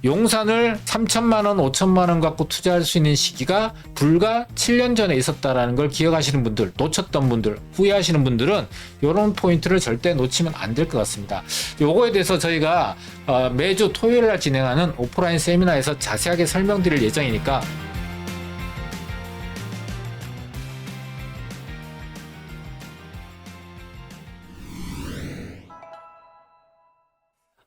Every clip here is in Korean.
용산을 3천만 원, 5천만 원 갖고 투자할 수 있는 시기가 불과 7년 전에 있었다라는 걸 기억하시는 분들, 놓쳤던 분들, 후회하시는 분들은 이런 포인트를 절대 놓치면 안 될 것 같습니다. 요거에 대해서 저희가 매주 토요일 날 진행하는 오프라인 세미나에서 자세하게 설명드릴 예정이니까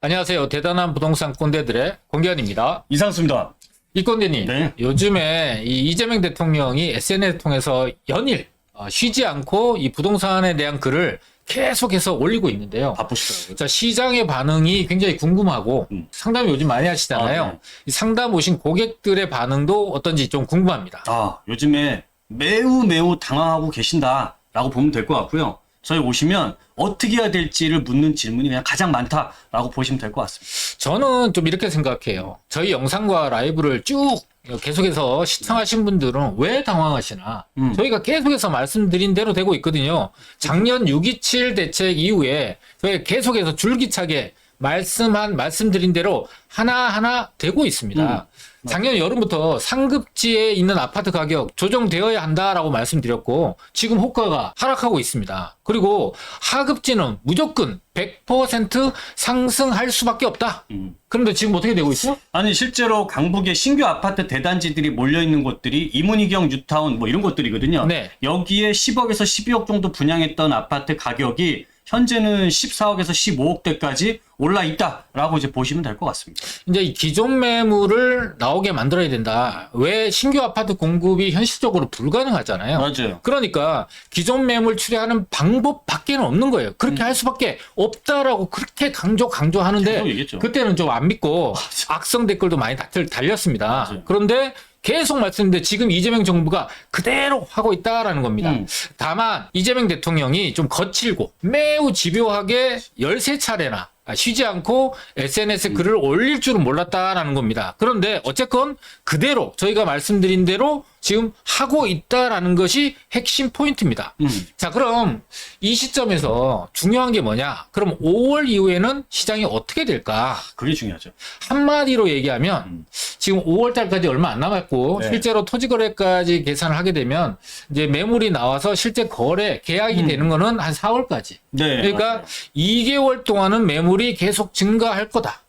안녕하세요. 대단한 부동산 꼰대들의 권기환입니다. 이상수입니다. 이 꼰대님, 네. 요즘에 이 이재명 대통령이 SNS 통해서 연일 쉬지 않고 이 부동산에 대한 글을 계속해서 올리고 있는데요. 바쁘시더라고요. 자, 시장의 반응이 굉장히 궁금하고 상담 요즘 많이 하시잖아요. 네. 이 상담 오신 고객들의 반응도 어떤지 좀 궁금합니다. 요즘에 매우 당황하고 계신다라고 보면 될 것 같고요. 저희 오시면 어떻게 해야 될지를 묻는 질문이 그냥 가장 많다라고 보시면 될 것 같습니다. 저는 좀 이렇게 생각해요. 저희 영상과 라이브를 쭉 계속해서 시청하신 분들은 왜 당황하시나? 저희가 계속해서 말씀드린 대로 되고 있거든요. 작년 6.27 대책 이후에 저희 계속해서 줄기차게 말씀드린 대로 하나하나 되고 있습니다. 작년 여름부터 상급지에 있는 아파트 가격 조정되어야 한다라고 말씀드렸고 지금 호가가 하락하고 있습니다. 그리고 하급지는 무조건 100% 상승할 수밖에 없다. 그런데 지금 어떻게 되고 있어? 아니 실제로 강북의 신규 아파트 대단지들이 몰려있는 곳들이 이문희경 뉴타운 뭐 이런 곳들이거든요. 네. 여기에 10억에서 12억 정도 분양했던 아파트 가격이 현재는 14억에서 15억대까지 올라 있다라고 이제 보시면 될 것 같습니다. 이제 이 기존 매물을 나오게 만들어야 된다. 왜 신규 아파트 공급이 현실적으로 불가능하잖아요. 맞아요. 그러니까 기존 매물 출애하는 방법밖에는 없는 거예요. 그렇게 할 수밖에 없다라고 그렇게 강조하는데 계속 얘기했죠. 그때는 좀 안 믿고 악성 댓글도 많이 달렸습니다. 맞아요. 그런데 계속 말씀드렸는데 지금 이재명 정부가 그대로 하고 있다라는 겁니다. 다만 이재명 대통령이 좀 거칠고 매우 집요하게 13차례나 쉬지 않고 SNS 글을 올릴 줄은 몰랐다라는 겁니다. 그런데 어쨌건 그대로 저희가 말씀드린 대로 지금 하고 있다라는 것이 핵심 포인트입니다. 자, 그럼 이 시점에서 중요한 게 뭐냐? 그럼 5월 이후에는 시장이 어떻게 될까? 그게 중요하죠. 한마디로 얘기하면 지금 5월 달까지 얼마 안 남았고 네. 실제로 토지거래까지 계산을 하게 되면 이제 매물이 나와서 실제 거래 계약이 되는 거는 한 4월까지. 네. 그러니까 맞아요. 2개월 동안은 매물이 계속 증가할 거다.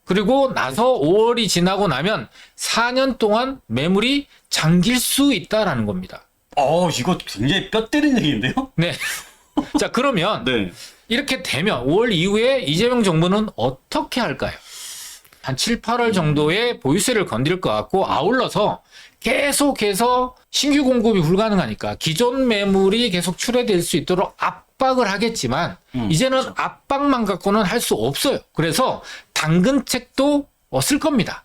그리고 나서 5월이 지나고 나면 4년 동안 매물이 잠길 수 있다라는 겁니다. 이거 굉장히 뼈 때리는 얘기인데요? 네. 자, 그러면 네. 이렇게 되면 5월 이후에 이재명 정부는 어떻게 할까요? 한 7, 8월 정도의 보유세를 건드릴 것 같고 아울러서 계속해서 신규 공급이 불가능하니까 기존 매물이 계속 출회될 수 있도록 압박을 하겠지만 이제는 그렇죠. 압박만 갖고는 할 수 없어요. 그래서 당근책도 쓸 겁니다.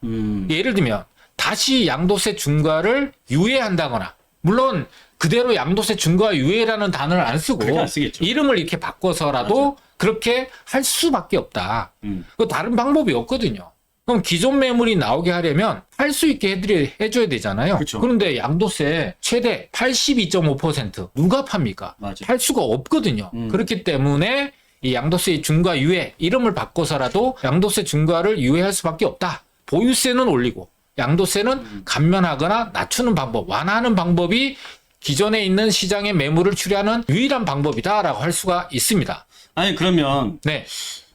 예를 들면 다시 양도세 중과를 유예한다거나 물론 그대로 양도세 중과 유예라는 단어를 안 쓰고 그렇게 안 쓰겠죠. 이름을 이렇게 바꿔서라도 그렇게 할 수밖에 없다. 그 다른 방법이 없거든요. 그럼 기존 매물이 나오게 하려면 할 수 있게 해줘야 되잖아요. 그쵸. 그런데 양도세 최대 82.5% 누가 팝니까? 맞아요. 할 수가 없거든요. 그렇기 때문에 이 양도세 중과 유예 이름을 바꿔서라도 양도세 중과를 유예할 수밖에 없다. 보유세는 올리고 양도세는 감면하거나 낮추는 방법, 완화하는 방법이 기존에 있는 시장의 매물을 추리하는 유일한 방법이다라고 할 수가 있습니다. 아니 그러면 네.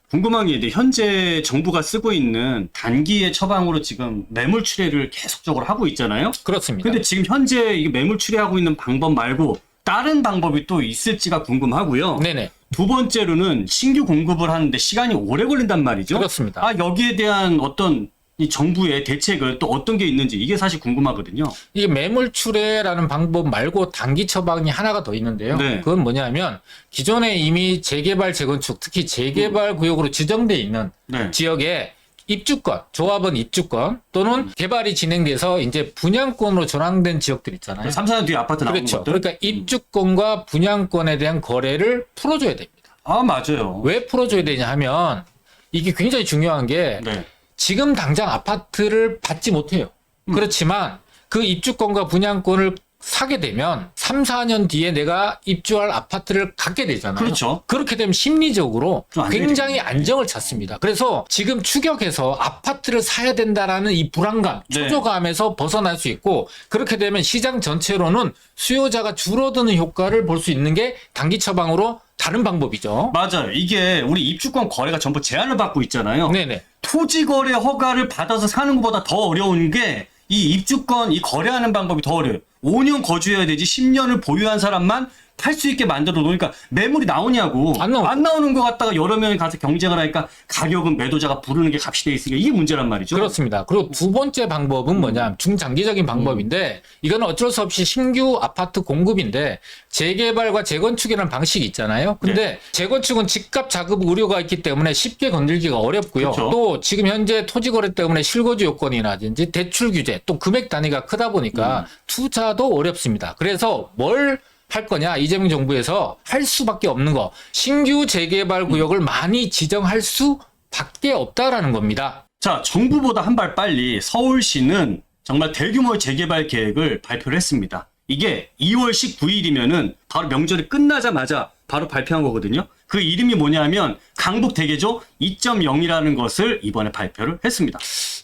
궁금한 게 이제 현재 정부가 쓰고 있는 단기의 처방으로 지금 매물 추례를 계속적으로 하고 있잖아요. 그렇습니다. 근데 지금 현재 이 매물 추례하고 있는 방법 말고 다른 방법이 또 있을지가 궁금하고요. 네네. 두 번째로는 신규 공급을 하는데 시간이 오래 걸린단 말이죠. 그렇습니다. 여기에 대한 어떤 이 정부의 대책을 또 어떤 게 있는지 이게 사실 궁금하거든요. 이게 매물 출회라는 방법 말고 단기 처방이 하나가 더 있는데요. 네. 그건 뭐냐면 기존에 이미 재개발, 재건축, 특히 재개발 구역으로 지정돼 있는 네. 지역에 입주권, 조합원 입주권 또는 개발이 진행돼서 이제 분양권으로 전환된 지역들 있잖아요. 3, 4년 뒤에 아파트 나오는 그렇죠. 것들. 그러니까 입주권과 분양권에 대한 거래를 풀어줘야 됩니다. 맞아요. 왜 풀어줘야 되냐 하면 이게 굉장히 중요한 게 네. 지금 당장 아파트를 받지 못해요. 그렇지만 그 입주권과 분양권을 사게 되면 3, 4년 뒤에 내가 입주할 아파트를 갖게 되잖아요. 그렇죠. 그렇게 되면 심리적으로 좀 안정이 굉장히 되겠네. 안정을 찾습니다. 그래서 지금 추격해서 아파트를 사야 된다라는 이 불안감, 네. 초조감에서 벗어날 수 있고 그렇게 되면 시장 전체로는 수요자가 줄어드는 효과를 볼 수 있는 게 단기 처방으로 다른 방법이죠. 맞아요. 이게 우리 입주권 거래가 전부 제한을 받고 있잖아요. 네네. 토지 거래 허가를 받아서 사는 것보다 더 어려운 게 이 입주권 이 거래하는 방법이 더 어려워요. 5년 거주해야 되지 10년을 보유한 사람만 팔 수 있게 만들어 놓으니까 매물이 나오냐고. 안 나오죠. 안 나오는 것 같다가 여러 명이 가서 경쟁을 하니까 가격은 매도자가 부르는 게 값이 돼 있으니까 이게 문제란 말이죠. 그렇습니다. 그리고 두 번째 방법은 뭐냐, 중장기적인 방법인데, 이거는 어쩔 수 없이 신규 아파트 공급인데, 재개발과 재건축이라는 방식이 있잖아요. 근데 재건축은 집값 자급 우려가 있기 때문에 쉽게 건들기가 어렵고요. 그렇죠. 또 지금 현재 토지 거래 때문에 실거주 요건이라든지 대출 규제, 또 금액 단위가 크다 보니까 투자도 어렵습니다. 그래서 뭘 할 거냐, 이재명 정부에서 할 수밖에 없는 거, 신규 재개발 구역을 많이 지정할 수밖에 없다라는 겁니다. 자, 정부보다 한 발 빨리 서울시는 정말 대규모 재개발 계획을 발표를 했습니다. 이게 2월 19일이면은 바로 명절이 끝나자마자 바로 발표한 거거든요. 그 이름이 뭐냐면 강북대개조 2.0이라는 것을 이번에 발표를 했습니다.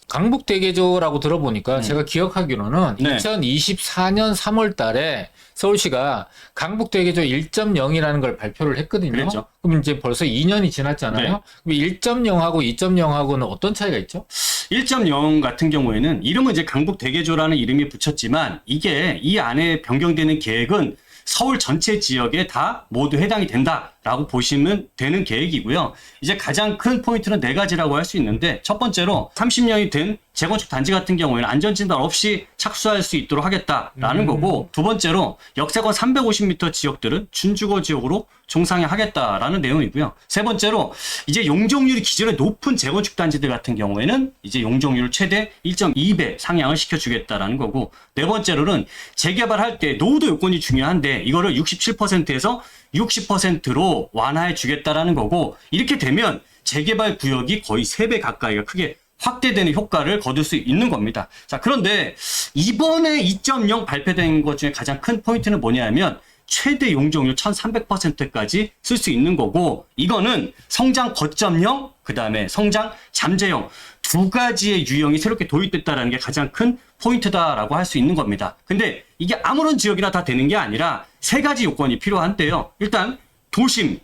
강북대개조라고 들어보니까 제가 기억하기로는 네. 2024년 3월 달에 서울시가 강북대개조 1.0이라는 걸 발표를 했거든요. 그랬죠. 그럼 이제 벌써 2년이 지났잖아요. 네. 그럼 1.0하고 2.0하고는 어떤 차이가 있죠? 1.0 같은 경우에는 이름은 이제 강북대개조라는 이름이 붙였지만 이게 이 안에 변경되는 계획은 서울 전체 지역에 다 모두 해당이 된다라고 보시면 되는 계획이고요. 이제 가장 큰 포인트는 네 가지라고 할 수 있는데 첫 번째로 30년이 된 재건축 단지 같은 경우에는 안전진단 없이 착수할 수 있도록 하겠다라는 거고 두 번째로 역세권 350m 지역들은 준주거 지역으로 종상하겠다라는 내용이고요. 세 번째로 이제 용적률이 기존에 높은 재건축 단지들 같은 경우에는 이제 용적률을 최대 1.2배 상향을 시켜주겠다라는 거고 네 번째로는 재개발할 때 노후도 요건이 중요한데 이거를 67%에서 60%로 완화해 주겠다라는 거고 이렇게 되면 재개발 구역이 거의 3배 가까이가 크게 확대되는 효과를 거둘 수 있는 겁니다. 자, 그런데 이번에 2.0 발표된 것 중에 가장 큰 포인트는 뭐냐면 최대 용적률 1300%까지 쓸 수 있는 거고 이거는 성장 거점형 그다음에 성장 잠재형 두 가지의 유형이 새롭게 도입됐다는 게 가장 큰 포인트다라고 할 수 있는 겁니다. 근데 이게 아무런 지역이나 다 되는 게 아니라 세 가지 요건이 필요한데요. 일단 도심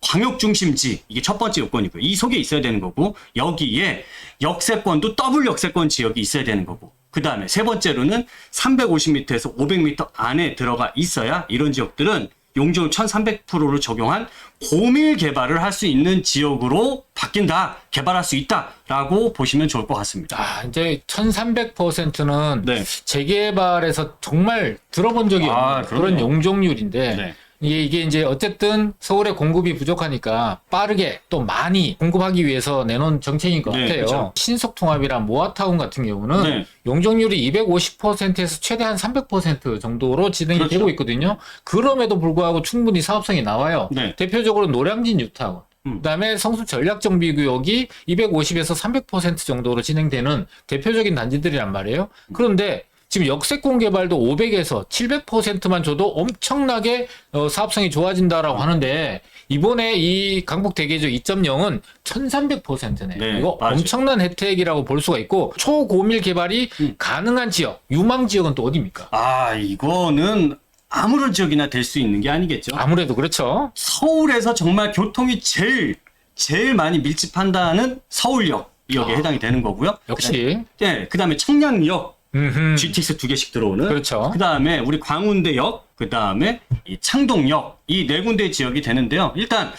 광역중심지 이게 첫 번째 요건이고요. 이 속에 있어야 되는 거고 여기에 역세권도 더블 역세권 지역이 있어야 되는 거고 그 다음에 세 번째로는 350m에서 500m 안에 들어가 있어야 이런 지역들은 용적률 1300%를 적용한 고밀 개발을 할 수 있는 지역으로 바뀐다, 개발할 수 있다라고 보시면 좋을 것 같습니다. 아, 이제 1300%는 네. 재개발에서 정말 들어본 적이 없는 그럼요. 그런 용적률인데 네. 이게 이제 어쨌든 서울의 공급이 부족하니까 빠르게 또 많이 공급하기 위해서 내놓은 정책인 것 네, 같아요. 그렇죠. 신속통합이랑 모아타운 같은 경우는 네. 용적률이 250%에서 최대한 300% 정도로 진행이 그렇죠. 되고 있거든요. 그럼에도 불구하고 충분히 사업성이 나와요. 네. 대표적으로 노량진 뉴타운. 그다음에 성수 전략정비구역이 250에서 300% 정도로 진행되는 대표적인 단지들이란 말이에요. 그런데 지금 역세권 개발도 500에서 700%만 줘도 엄청나게 사업성이 좋아진다라고 하는데 이번에 이 강북대개조 2.0은 1300%네. 네, 이거 맞아요. 엄청난 혜택이라고 볼 수가 있고 초고밀 개발이 가능한 지역, 유망 지역은 또 어디입니까? 아, 이거는 아무런 지역이나 될 수 있는 게 아니겠죠. 아무래도 그렇죠. 서울에서 정말 교통이 제일 많이 밀집한다는 서울역에 해당이 되는 거고요. 역시. 네, 그다음에 청량역, 음흠. GTX 2개씩 들어오는. 그렇죠. 그다음에 우리 광운대역, 그다음에 이 창동역 이 네 군데 지역이 되는데요. 일단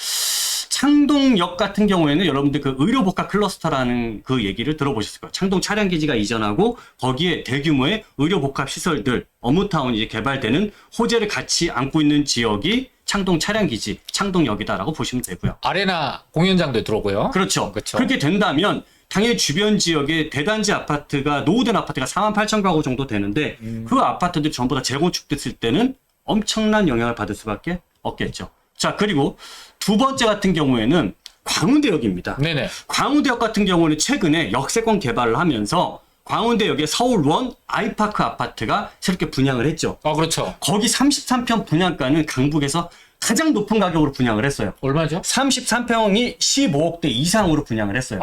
창동역 같은 경우에는 여러분들 그 의료복합 클러스터라는 그 얘기를 들어보셨을 거예요. 창동 차량기지가 이전하고 거기에 대규모의 의료복합 시설들, 어무타운이 이제 개발되는 호재를 같이 안고 있는 지역이 창동 차량기지, 창동역이다라고 보시면 되고요. 아레나 공연장도 들어오고요. 그렇죠. 그렇죠. 그렇게 된다면 당연히 주변 지역에 대단지 아파트가 노후된 아파트가 48,000가구 정도 되는데 그 아파트들 전부 다 재건축됐을 때는 엄청난 영향을 받을 수밖에 없겠죠. 자, 그리고 두 번째 같은 경우에는 광운대역입니다. 네네. 광운대역 같은 경우는 최근에 역세권 개발을 하면서 광운대역에 서울원 아이파크 아파트가 새롭게 분양을 했죠. 그렇죠. 거기 33평 분양가는 강북에서 가장 높은 가격으로 분양을 했어요. 얼마죠? 33평이 15억대 이상으로 분양을 했어요.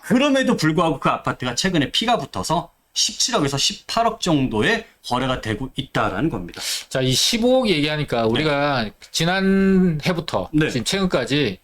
그럼에도 불구하고 그 아파트가 최근에 피가 붙어서 17억에서 18억 정도의 거래가 되고 있다라는 겁니다. 자, 이 15억 얘기하니까 우리가 지난 해부터 네. 지금 최근까지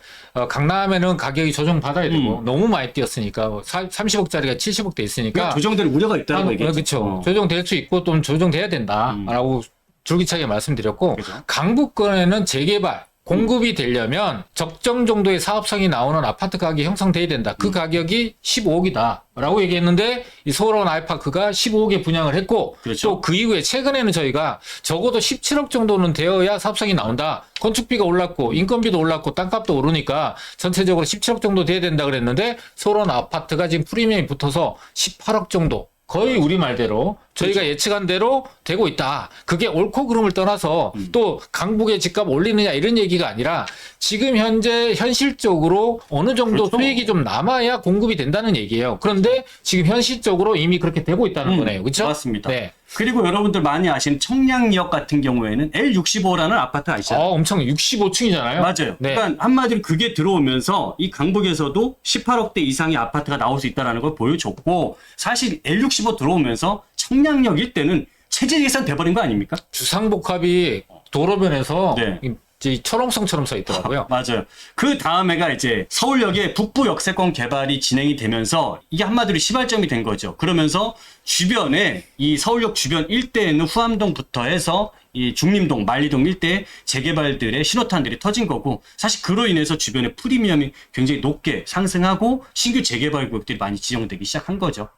강남에는 가격이 조정받아야 되고 너무 많이 뛰었으니까 30억짜리가 70억대 있으니까 조정될 우려가 있다고 얘기했죠. 그렇죠. 조정될 수 있고 또 조정돼야 된다라고 줄기차게 말씀드렸고 그죠. 강북권에는 재개발 공급이 되려면 적정 정도의 사업성이 나오는 아파트 가격이 형성돼야 된다. 그 가격이 15억이다. 라고 얘기했는데 이 서울원 아이파크가 15억에 분양을 했고 그렇죠. 또 그 이후에 최근에는 저희가 적어도 17억 정도는 되어야 사업성이 나온다. 건축비가 올랐고 인건비도 올랐고 땅값도 오르니까 전체적으로 17억 정도 돼야 된다 그랬는데 서울원 아파트가 지금 프리미엄이 붙어서 18억 정도. 거의 우리 말대로 저희가 예측한 대로 되고 있다. 그게 옳고 그름을 떠나서 또 강북의 집값 올리느냐 이런 얘기가 아니라 지금 현재 현실적으로 어느 정도 그렇죠. 수익이 좀 남아야 공급이 된다는 얘기예요. 그런데 지금 현실적으로 이미 그렇게 되고 있다는 거네요. 그렇죠? 맞습니다. 네. 그리고 여러분들 많이 아시는 청량역 같은 경우에는 L65라는 아파트 아시잖아요. 엄청 65층이잖아요. 맞아요. 네. 그러니까 한마디로 그게 들어오면서 이 강북에서도 18억대 이상의 아파트가 나올 수 있다는 걸 보여줬고 사실 L65 들어오면서 청량역 일대는 체질 예산 돼버린 거 아닙니까? 주상복합이 도로변에서 네. 이 철옹성처럼 서 있더라고요. 맞아요. 그 다음에가 이제 서울역의 북부 역세권 개발이 진행이 되면서 이게 한마디로 시발점이 된 거죠. 그러면서 주변에 이 서울역 주변 일대에는 후암동부터 해서 이 중림동, 만리동 일대 재개발들의 신호탄들이 터진 거고 사실 그로 인해서 주변의 프리미엄이 굉장히 높게 상승하고 신규 재개발 구역들이 많이 지정되기 시작한 거죠.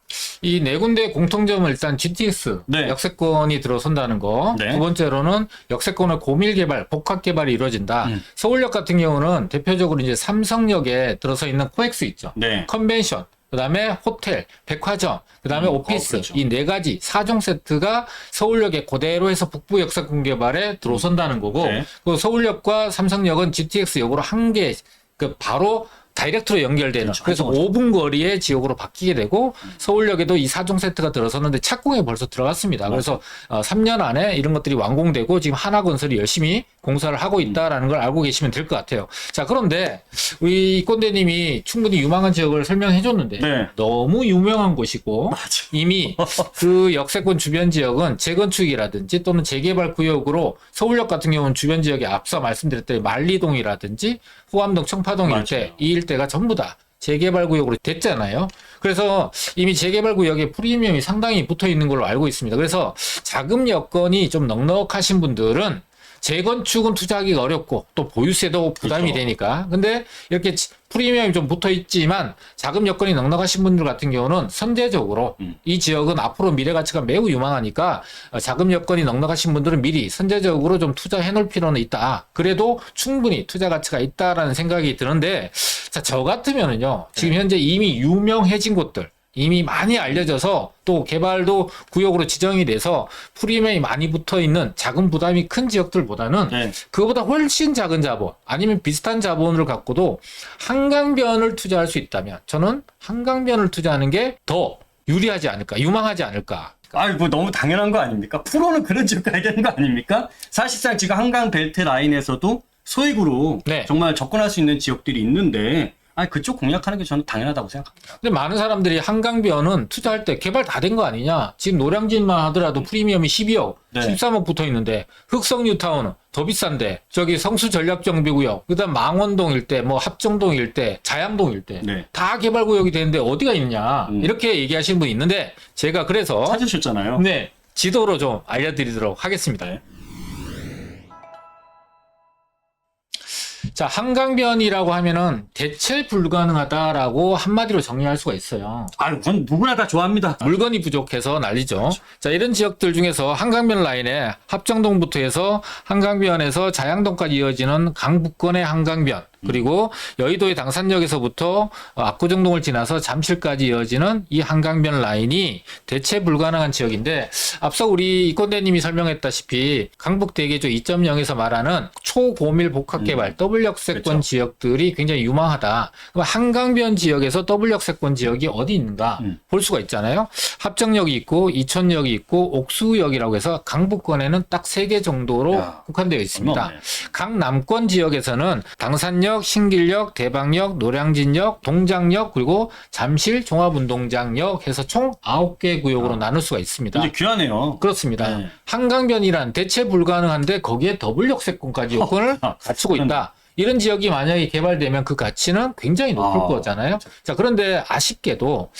이 네 군데 공통점은 일단 GTX 네. 역세권이 들어선다는 거. 네. 두 번째로는 역세권의 고밀 개발, 복합 개발이 이루어진다. 서울역 같은 경우는 대표적으로 이제 삼성역에 들어서 있는 코엑스 있죠. 네. 컨벤션, 그다음에 호텔, 백화점, 그다음에 오피스 그렇죠. 이 네 가지 4종 세트가 서울역에 그대로 해서 북부 역세권 개발에 들어선다는 거고 네. 그 서울역과 삼성역은 GTX역으로 한 개 그 바로 다이렉트로 연결되는 그렇죠. 그래서 5분 거리의 지역으로 바뀌게 되고 서울역에도 이 4종 세트가 들어섰는데 착공에 벌써 들어갔습니다. 그래서 3년 안에 이런 것들이 완공되고 지금 하나건설이 열심히 공사를 하고 있다라는 걸 알고 계시면 될 것 같아요. 자, 그런데 우리 이꼰대님이 충분히 유망한 지역을 설명해 줬는데 네. 너무 유명한 곳이고 맞아. 이미 그 역세권 주변 지역은 재건축이라든지 또는 재개발 구역으로 서울역 같은 경우는 주변 지역에 앞서 말씀드렸던 만리동이라든지 후암동, 청파동 일대 맞아요. 이 일대가 전부 다 재개발 구역으로 됐잖아요. 그래서 이미 재개발 구역에 프리미엄이 상당히 붙어 있는 걸로 알고 있습니다. 그래서 자금 여건이 좀 넉넉하신 분들은 재건축은 투자하기가 어렵고 또 보유세도 부담이 그렇죠. 되니까. 근데 이렇게 프리미엄이 좀 붙어 있지만 자금 여건이 넉넉하신 분들 같은 경우는 선제적으로 이 지역은 앞으로 미래 가치가 매우 유망하니까 자금 여건이 넉넉하신 분들은 미리 선제적으로 좀 투자해 놓을 필요는 있다. 그래도 충분히 투자 가치가 있다라는 생각이 드는데 자, 저 같으면은요. 지금 현재 이미 유명해진 곳들 이미 많이 알려져서 또 개발도 구역으로 지정이 돼서 프리미엄이 많이 붙어 있는 자금 부담이 큰 지역들보다는 네. 그거보다 훨씬 작은 자본 아니면 비슷한 자본을 갖고도 한강변을 투자할 수 있다면 저는 한강변을 투자하는 게 더 유리하지 않을까, 유망하지 않을까. 뭐 너무 당연한 거 아닙니까? 프로는 그런 지역 가야 되는 거 아닙니까? 사실상 지금 한강 벨트 라인에서도 소액으로 네. 정말 접근할 수 있는 지역들이 있는데 그쪽 공략하는 게 저는 당연하다고 생각합니다. 근데 많은 사람들이 한강변은 투자할 때 개발 다 된 거 아니냐? 지금 노량진만 하더라도 프리미엄이 12억, 네. 13억 붙어 있는데 흑성 뉴타운은 더 비싼데 저기 성수 전략정비구역, 그다음 망원동 일대, 뭐 합정동 일대, 자양동 일대 네. 다 개발 구역이 되는데 어디가 있냐? 이렇게 얘기하시는 분이 있는데 제가 그래서 찾으셨잖아요. 네 지도로 좀 알려드리도록 하겠습니다. 네. 자, 한강변이라고 하면은 대체 불가능하다라고 한마디로 정리할 수가 있어요. 그건 누구나 다 좋아합니다. 물건이 부족해서 난리죠. 자, 이런 지역들 중에서 한강변 라인에 합정동부터 해서 한강변에서 자양동까지 이어지는 강북권의 한강변. 그리고 여의도의 당산역에서부터 압구정동을 지나서 잠실까지 이어지는 이 한강변 라인이 대체 불가능한 지역인데 앞서 우리 이건대님이 설명했다시피 강북대개조 2.0에서 말하는 초고밀 복합개발 더블역세권 그렇죠. 지역들이 굉장히 유망하다. 그럼 한강변 지역에서 더블역세권 지역이 어디 있는가 볼 수가 있잖아요. 합정역이 있고 이촌역이 있고 옥수역이라고 해서 강북권에는 딱 3개 정도로 국한되어 있습니다. 강남권 지역에서는 당산역, 신길역, 대방역, 노량진역, 동장역 그리고 잠실 종합운동장역 해서 총 9개 구역으로 나눌 수가 있습니다. 근데 귀하네요. 그렇습니다. 네. 한강변이란 대체 불가능한데 거기에 더블 역세권까지 요건을 갖추고 있다. 이런 지역이 만약에 개발되면 그 가치는 굉장히 높을 거잖아요. 자, 그런데 아쉽게도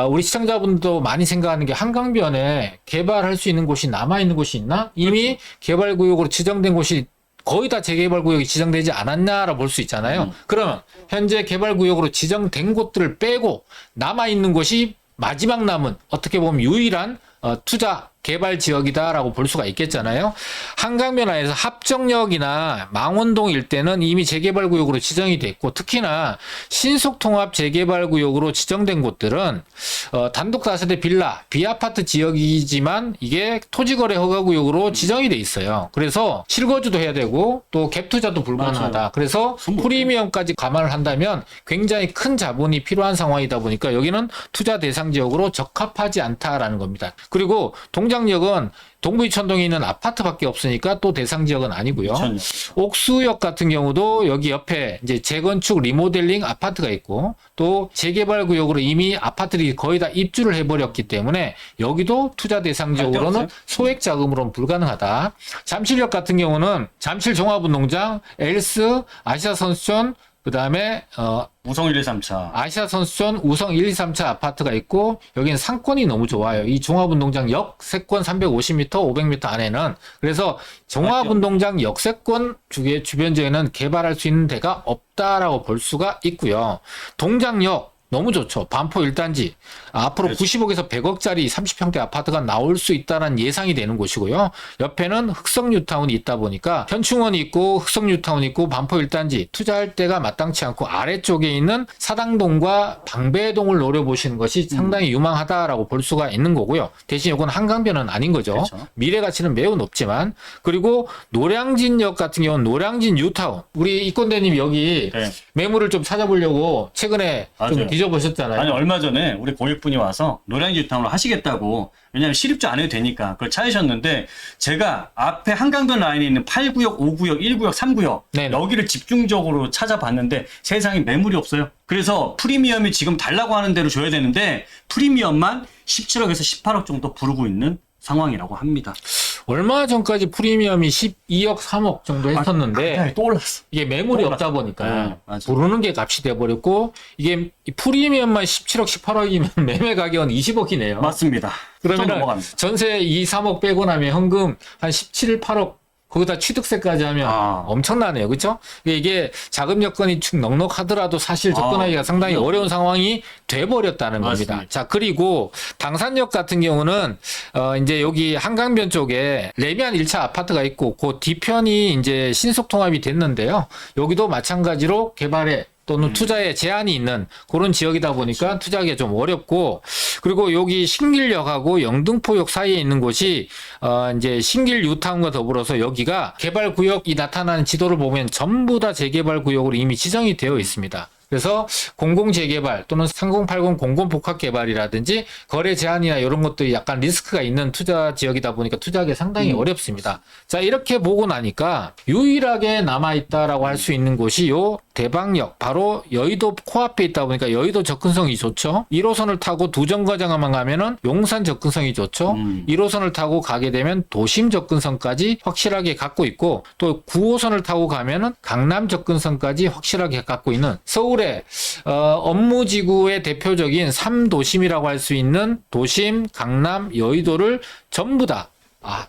우리 시청자분도 많이 생각하는 게 한강변에 개발할 수 있는 곳이 남아있는 곳이 있나? 이미 개발구역으로 지정된 곳이 거의 다 재개발구역이 지정되지 않았냐라고 볼 수 있잖아요. 그러면 현재 개발구역으로 지정된 곳들을 빼고 남아있는 곳이 마지막 남은 어떻게 보면 유일한 투자 개발 지역이다라고 볼 수가 있겠잖아요. 한강변 안에서 합정역이나 망원동 일대는 이미 재개발구역으로 지정이 됐고 특히나 신속통합 재개발구역으로 지정된 곳들은 단독 다세대 빌라, 비아파트 지역이지만 이게 토지거래 허가구역으로 지정이 돼 있어요. 그래서 실거주도 해야 되고 또 갭투자도 불가능하다. 맞아요. 그래서 프리미엄까지 감안을 한다면 굉장히 큰 자본이 필요한 상황이다 보니까 여기는 투자 대상 지역으로 적합하지 않다라는 겁니다. 그리고 동장역은 동부이천동에 있는 아파트밖에 없으니까 또 대상 지역은 아니고요. 옥수역 같은 경우도 여기 옆에 이제 재건축 리모델링 아파트가 있고 또 재개발 구역으로 이미 아파트들이 거의 다 입주를 해버렸기 때문에 여기도 투자 대상 지역으로는 소액 자금으로는 불가능하다. 잠실역 같은 경우는 잠실 종합운동장, 엘스, 아시아 선수촌 그 다음에 우성 1, 2, 3차. 아시아 선수촌 우성 1, 2, 3차 아파트가 있고 여기는 상권이 너무 좋아요. 이 종합운동장 역세권 350m, 500m 안에는 그래서 종합운동장 역세권 주변 지역에는 개발할 수 있는 데가 없다라고 볼 수가 있고요. 동장역 너무 좋죠. 반포 1단지. 앞으로 그렇죠. 90억에서 100억짜리 30평대 아파트가 나올 수 있다는 예상이 되는 곳이고요. 옆에는 흑성뉴타운이 있다 보니까 현충원이 있고 흑성뉴타운이 있고 반포 1단지 투자할 때가 마땅치 않고 아래쪽에 있는 사당동과 방배동을 노려보시는 것이 상당히 유망하다라고 볼 수가 있는 거고요. 대신 이건 한강변은 아닌 거죠. 그렇죠. 미래 가치는 매우 높지만 그리고 노량진역 같은 경우는 노량진 뉴타운. 우리 이건대님 여기 네. 매물을 좀 찾아보려고 최근에 좀 맞아요. 뒤져보셨잖아요. 아니 얼마 전에 우리 고객분이 와서 노량진 뉴타운을 하시겠다고 왜냐하면 실입주 안 해도 되니까 그걸 찾으셨는데 제가 앞에 한강변 라인에 있는 8구역, 5구역, 1구역, 3구역 네네. 여기를 집중적으로 찾아봤는데 세상에 매물이 없어요. 그래서 프리미엄이 지금 달라고 하는 대로 줘야 되는데 프리미엄만 17억에서 18억 정도 부르고 있는 상황이라고 합니다. 얼마 전까지 프리미엄이 12억, 3억 정도 했었는데 또 올랐어. 이게 매물이 또 없다 올랐어. 보니까 네, 맞아요. 부르는 게 값이 돼버렸고 이게 이 프리미엄만 17억, 18억이면 매매 가격은 20억이네요. 맞습니다. 그러면 넘어갑니다. 전세 2, 3억 빼고 나면 현금 한 17, 8억 거기다 취득세까지 하면 엄청나네요. 그렇죠? 이게 자금 여건이 축 넉넉하더라도 사실 접근하기가 상당히 어려운 상황이 돼버렸다는 맞습니다. 겁니다. 자, 그리고 당산역 같은 경우는 이제 여기 한강변 쪽에 레미안 1차 아파트가 있고 그 뒤편이 이제 신속통합이 됐는데요. 여기도 마찬가지로 개발에 또는 투자에 제한이 있는 그런 지역이다 보니까 투자하기가 좀 어렵고 그리고 여기 신길역하고 영등포역 사이에 있는 곳이 이제 신길 뉴타운과 더불어서 여기가 개발 구역이 나타나는 지도를 보면 전부 다 재개발 구역으로 이미 지정이 되어 있습니다. 그래서 공공재개발 또는 3080 공공복합개발이라든지 거래 제한이나 이런 것들이 약간 리스크가 있는 투자 지역이다 보니까 투자하기 상당히 어렵습니다. 자, 이렇게 보고 나니까 유일하게 남아있다라고 할 수 있는 곳이 요 대방역, 바로 여의도 코앞에 있다 보니까 여의도 접근성이 좋죠. 1호선을 타고 두 정거장만 가면은 용산 접근성이 좋죠. 1호선을 타고 가게 되면 도심 접근성까지 확실하게 갖고 있고 또 9호선을 타고 가면은 강남 접근성까지 확실하게 갖고 있는 서울의 업무지구의 대표적인 3도심이라고 할 수 있는 도심, 강남, 여의도를 전부 다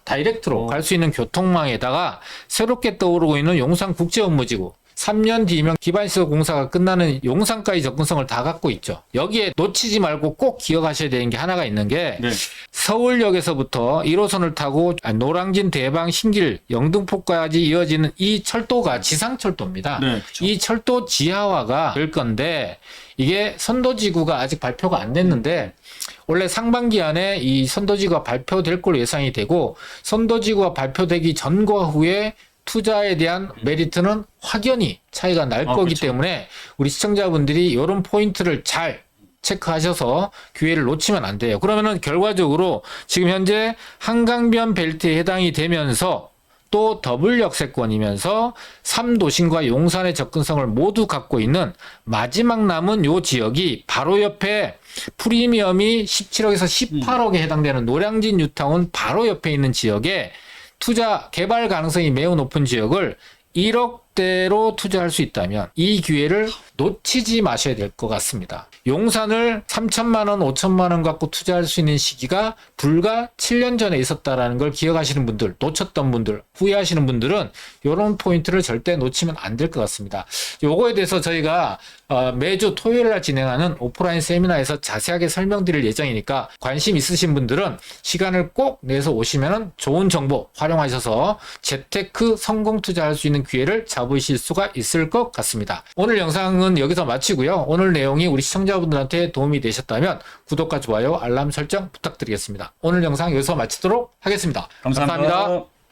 다이렉트로 갈 수 있는 교통망에다가 새롭게 떠오르고 있는 용산 국제업무지구. 3년 뒤면 기반시설 공사가 끝나는 용산까지 접근성을 다 갖고 있죠. 여기에 놓치지 말고 꼭 기억하셔야 되는 게 하나가 있는 게 네. 서울역에서부터 1호선을 타고 노량진, 대방, 신길, 영등포까지 이어지는 이 철도가 지상철도입니다. 네, 그렇죠. 이 철도 지하화가 될 건데 이게 선도지구가 아직 발표가 안 됐는데 원래 상반기 안에 이 선도지구가 발표될 걸로 예상이 되고 선도지구가 발표되기 전과 후에 투자에 대한 메리트는 확연히 차이가 날 거기 그렇죠. 때문에 우리 시청자분들이 이런 포인트를 잘 체크하셔서 기회를 놓치면 안 돼요. 그러면은 결과적으로 지금 현재 한강변 벨트에 해당이 되면서 또 더블 역세권이면서 3도심과 용산의 접근성을 모두 갖고 있는 마지막 남은 요 지역이 바로 옆에 프리미엄이 17억에서 18억에 해당되는 노량진 뉴타운 바로 옆에 있는 지역에 투자 개발 가능성이 매우 높은 지역을 1억대로 투자할 수 있다면 이 기회를 놓치지 마셔야 될 것 같습니다. 용산을 3천만 원, 5천만 원 갖고 투자할 수 있는 시기가 불과 7년 전에 있었다라는 걸 기억하시는 분들, 놓쳤던 분들, 후회하시는 분들은 이런 포인트를 절대 놓치면 안 될 것 같습니다. 요거에 대해서 저희가 매주 토요일 날 진행하는 오프라인 세미나에서 자세하게 설명드릴 예정이니까 관심 있으신 분들은 시간을 꼭 내서 오시면 좋은 정보 활용하셔서 재테크 성공 투자할 수 있는 기회를 잡으실 수가 있을 것 같습니다. 오늘 영상은 여기서 마치고요. 오늘 내용이 우리 시청자분들한테 도움이 되셨다면 구독과 좋아요, 알람 설정 부탁드리겠습니다. 오늘 영상 여기서 마치도록 하겠습니다. 감사합니다.